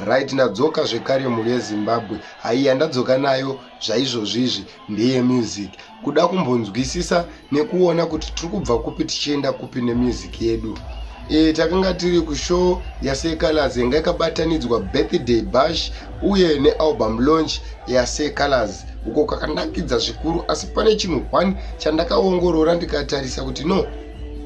Right, ndadzoka zvekare mhuri yeZimbabwe. Hai yandadzoka nayo zvaizvozvizvi ndeye music. Kuda kumbonzwisisa nekuona kuti tiri kubva kupi tichienda kupi nemusic yedu. Takanga tiri kushow yaSeeKalaz yanga yakabatanidzwa birthday bash uye nealbum launch yaSeeKalaz. Uko kakandakidza zvikuru, asi pane chinhu 1 chandakaongorora ndikatarisa kuti no,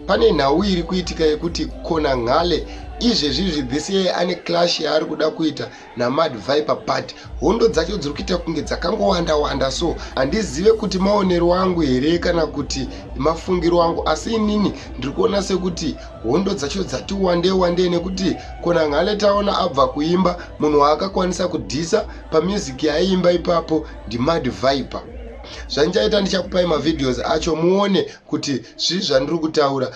pane nhau iri kuitika yekuti Kona Ngale izvezvizvi this year ane clash yaari kuda kuita naMad Viper, but hondo dzacho dziri kuita kunge dzakangowanda, so handizive kuti maonero angu here kana kuti mafungiro angu, asi inini ndiri kuona sekuti hondo dzacho dzati wande nekuti Kona Ngale taona abva kuimba munhu waakakwanisa kudhisa pamusic yaimba ipapo ndiMad Viper. Zvandichaita ndichakupai mavideos acho muone kuti zvii zvandiri kutaura.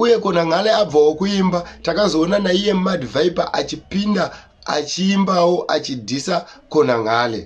Uye Kona Ngale abvawo kuimba, takazoona naiye Mad Viper achipinda achiimbawo achidhisa Kona Ngale.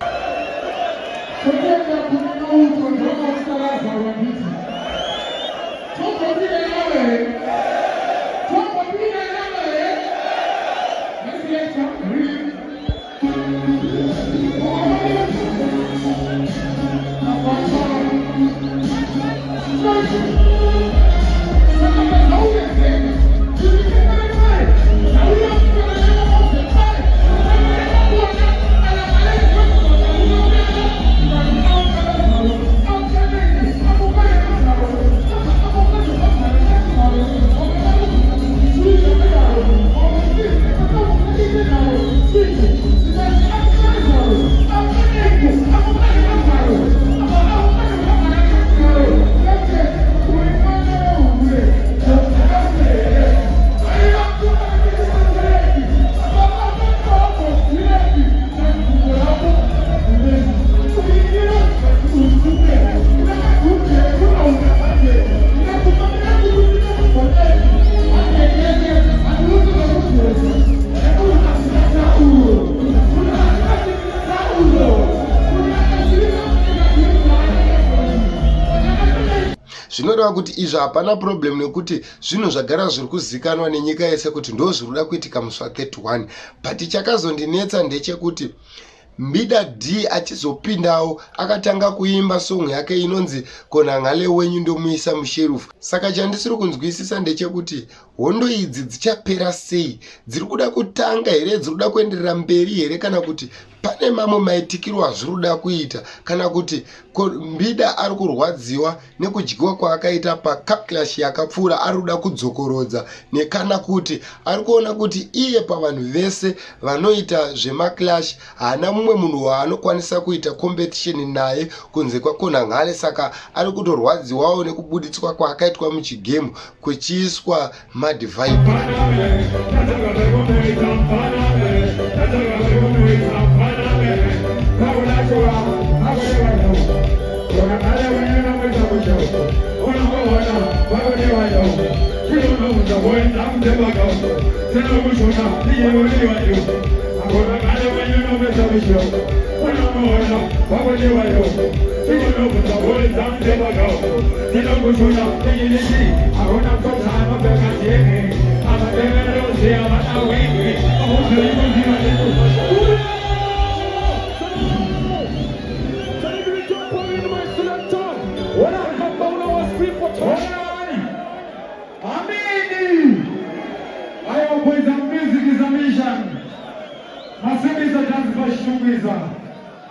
Zvinoreva kuti izvo hapana problem nekuti zvinhu zvagara zviri kuzikanwa nenyika yese kuti ndo zviri kuda kuitika musi wa31, but chakazondinetsa ndechekuti Mbida D achizopindawo akatanga kuimba song yake inonzi Kona Ngale wenyu ndomuisa musherufu. Saka chandisiri kunzwisisa ndechekuti hondo idzi dzichapera sei? Dziri kuda kutanga here? Dziri kuda kuenderera mberi here? Kana kuti pane mamwe maitikiro azviri kuda kuita? Kana kuti Mbida ari kurwadziwa nekudyiwa kwaakaita paCup Clash yakapfuura ari kuda kudzokorodza, nekana kuti ari kuona kuti iye pavanhu vese vanoita zvemaClash haana mumwe munhu waanokwanisa kuita competition naye kunze kwaKona Ngale, saka ari kutorwadziwawo nekubuditswa kwaakaitwa muchigame kuchiiswa Mad Viper.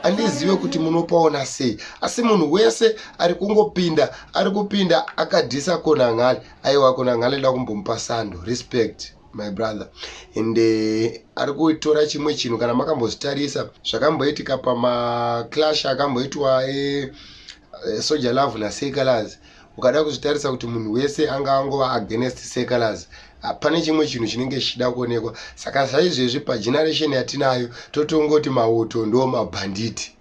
Andizive kuti munopaona sei, asi munhu wese ari kupinda akadhisa Kona Ngale. Aiwa, Kona Ngale da kumbomupa sando, respect my brother. Ende ari kutora chimwe chinhu, kana makambozvitarisa zvakamboitika pamaclash akamboitwa Soldier Love naSeekers, ukada kuzvitarisa kuti munhu wese anga angova against Seekers, pane chimwe chinhu chinenge chichida kuonekwa. Saka saizvezvi pageneration yatinayo totongoti mauto ndo mabhanditi.